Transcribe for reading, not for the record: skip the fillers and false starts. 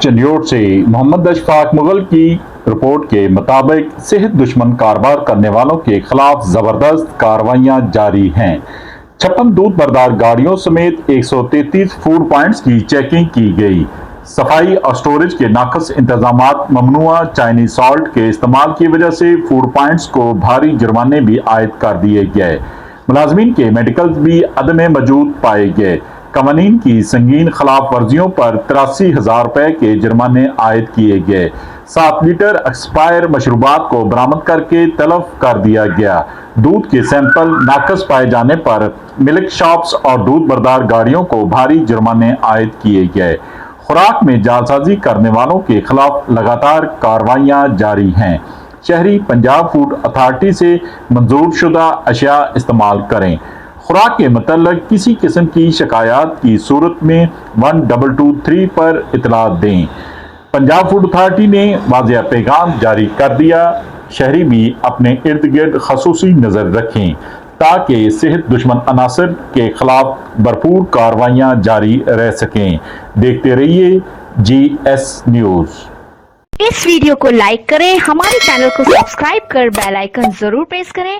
चंडियोड़ से मोहम्मद अशफाक मुगल की रिपोर्ट के मुताबिक सेहत दुश्मन कारोबार करने वालों के खिलाफ जबरदस्त कार्रवाइयां जारी हैं। 56 दूध बरदार गाड़ियों समेत 133 फूड पॉइंट्स की चेकिंग की गई। सफाई और स्टोरेज के नाकस इंतजामात, ममनुआ चाइनीज सॉल्ट के इस्तेमाल की वजह से फूड पॉइंट्स को भारी जुर्माने भी आयद कर दिए गए। मुलाजमीन के मेडिकल भी अदम मौजूद पाए गए। कवानीन की संगीन खिलाफ वर्जियों पर 83,000 रुपए के जुर्माने आयद किए गए। 7 लीटर एक्सपायर मशरूबात को बरामद करके तलब कर दिया गया। दूध के सैंपल नाकस पाए जाने पर मिल्क शॉप्स और दूध बरदार गाड़ियों को भारी जुर्माने आयद किए गए। खुराक में जालसाजी करने वालों के खिलाफ लगातार कार्रवाइयां जारी हैं। शहरी पंजाब फूड अथॉरिटी से मंजूर शुदा अशिया इस्तेमाल करें। खुराक के मतलब किसी किस्म की शिकायत की सूरत में 1223 पर इतला दें। पंजाब फूड अथॉरिटी ने वाज़ेह पैगाम जारी कर दिया। शहरी भी अपने इर्द गिर्द खसूसी नज़र रखें ताकि सेहत दुश्मन अनासर के खिलाफ भरपूर कार्रवाइयाँ जारी रह सकें। देखते रहिए GS न्यूज़। इस वीडियो को लाइक करें, हमारे चैनल को सब्सक्राइब कर बेल आइकन जरूर प्रेस करें